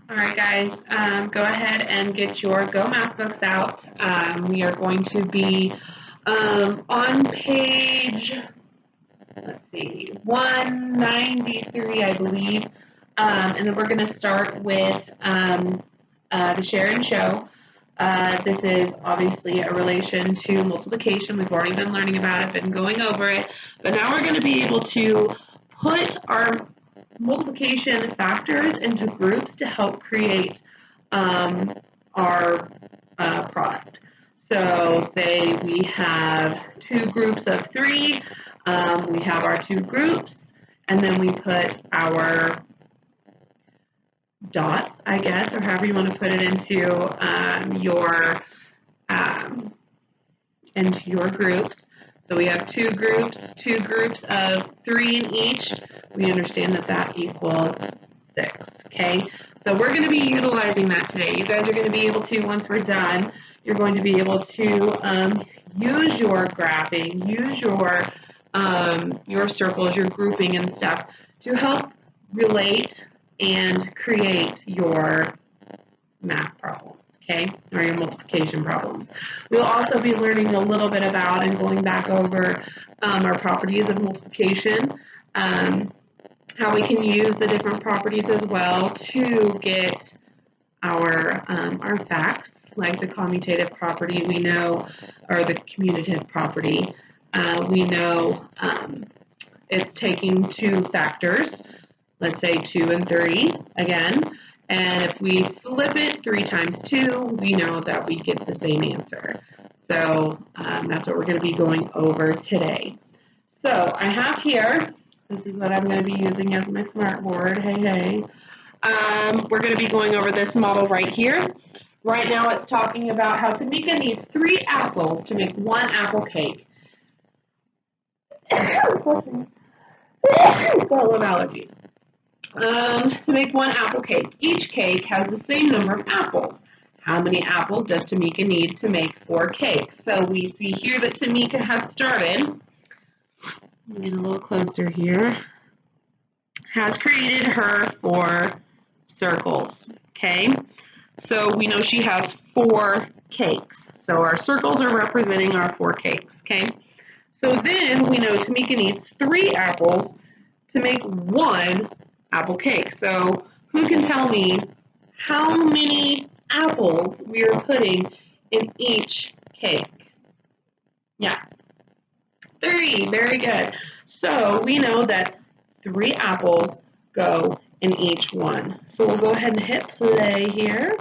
All right, guys, go ahead and get your Go Math books out. We are going to be on page, let's see, 193, I believe. And then we're going to start with the share and show. This is obviously a relation to multiplication. We've already been learning about it, been going over it. But now we're going to be able to put our multiplication factors into groups to help create our product. So say we have two groups of three, we have our two groups, and then we put our dots, I guess, or however you want to put it into your groups. So we have two groups of three in each. We understand that that equals 6, okay? So we're going to be utilizing that today. You guys are going to be able to, once we're done, you're going to be able to use your graphing, use your circles, your grouping and stuff to help relate and create your math problems. Okay, or your multiplication problems. We'll also be learning a little bit about and going back over our properties of multiplication, how we can use the different properties as well to get our facts, like the commutative property we know, or the commutative property. We know it's taking two factors, let's say 2 and 3 again. And if we flip it 3 times 2, we know that we get the same answer. So that's what we're going to be going over today. So I have here, this is what I'm going to be using as my smartboard. Hey. We're going to be going over this model right here. Right now it's talking about how Tamika needs 3 apples to make 1 apple cake. Got a little allergies. To make 1 apple cake. Each cake has the same number of apples. How many apples does Tamika need to make 4 cakes? So we see here that Tamika has started, let me get a little closer here, has created her 4 circles, okay? So we know she has 4 cakes. So our circles are representing our 4 cakes, okay? So then we know Tamika needs 3 apples to make 1 apple cake. So who can tell me how many apples we are putting in each cake? Yeah, 3. Very good. So we know that 3 apples go in each one. So we'll go ahead and hit play here.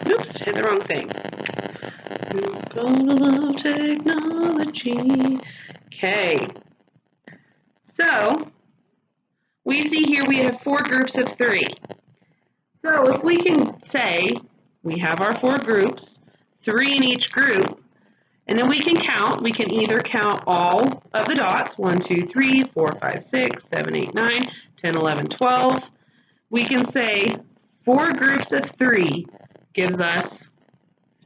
Oops, hit the wrong thing. You're gonna love technology. Okay. So, we see here we have 4 groups of 3. So, if we can say we have our 4 groups, 3 in each group, and then we can count. We can either count all of the dots, 1, 2, 3, 4, 5, 6, 7, 8, 9, 10, 11, 12. We can say 4 groups of 3 gives us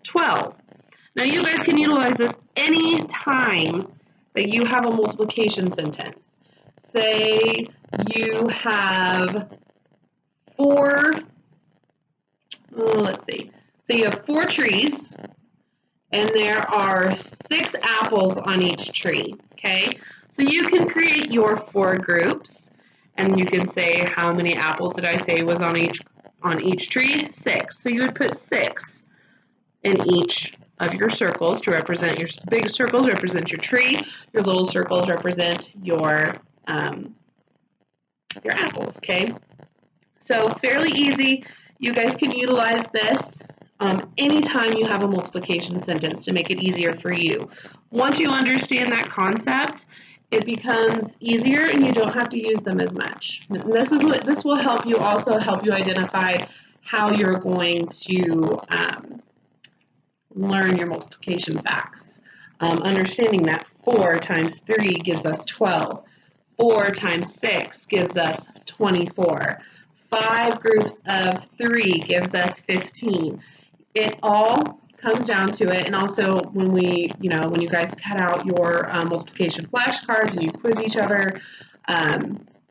12. Now you guys can utilize this any time that you have a multiplication sentence. Say you have 4, let's see. So you have 4 trees and there are 6 apples on each tree, okay? So you can create your 4 groups and you can say how many apples did I say was on each tree? 6. So you would put 6 in each of your circles to represent your big circles represent your tree, your little circles represent your apples, okay? So fairly easy. You guys can utilize this anytime you have a multiplication sentence to make it easier for you. Once you understand that concept, it becomes easier and you don't have to use them as much. This will help you also help you identify how you're going to learn your multiplication facts. Understanding that 4 times 3 gives us 12. 4 times 6 gives us 24. 5 groups of 3 gives us 15. It all comes down to it, and also when you guys cut out your multiplication flashcards and you quiz each other,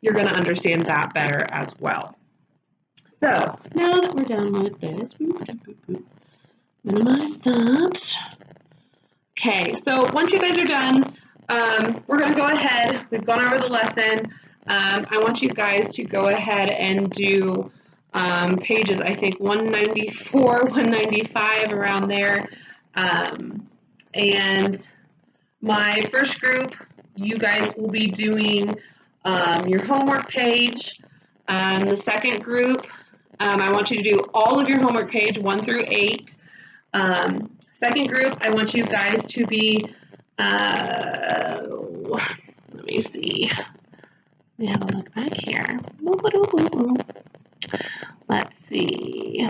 you're going to understand that better as well. So now that we're done with this, minimize that. Okay, so once you guys are done, we're going to go ahead. We've gone over the lesson. I want you guys to go ahead and do pages, I think 194, 195, around there. And my first group, you guys will be doing your homework page. The second group, I want you to do all of your homework page 1 through 8. Second group, I want you guys to be, let me see. Let me have a look back here. Let's see.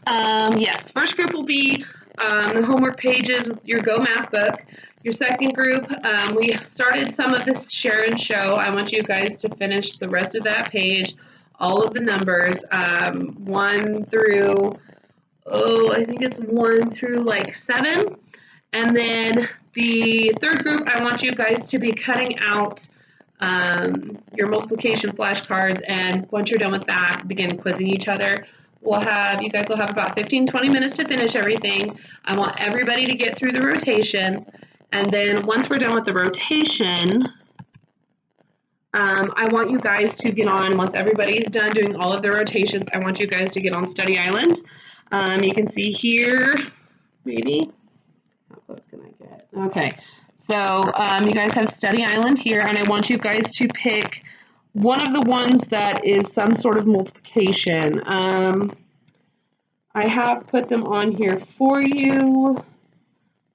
Yes, first group will be the homework pages with your Go Math book. Your second group, we started some of this share and show. I want you guys to finish the rest of that page, all of the numbers, 1 through, I think it's 1 through like 7. And then the third group, I want you guys to be cutting out your multiplication flashcards, and once you're done with that, begin quizzing each other. You guys will have about 15-20 minutes to finish everything. I want everybody to get through the rotation, and then once we're done with the rotation, I want you guys to get on, once everybody's done doing all of the rotations, I want you guys to get on Study Island. You can see here, maybe, how close can I get? Okay, so you guys have Study Island here, and I want you guys to pick one of the ones that is some sort of multiplication. I have put them on here for you.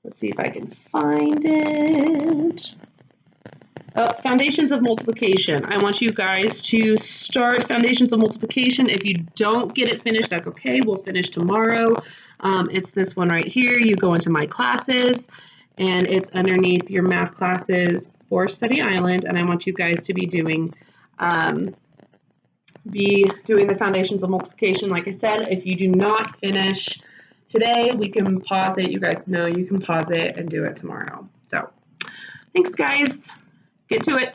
Let's see if I can find it. Foundations of Multiplication. I want you guys to start Foundations of Multiplication. If you don't get it finished, that's okay. We'll finish tomorrow. It's this one right here. You go into My Classes, and it's underneath your math classes for Study Island, and I want you guys to be doing the Foundations of Multiplication. Like I said, if you do not finish today, we can pause it. You guys know you can pause it and do it tomorrow. So thanks, guys. Get to it.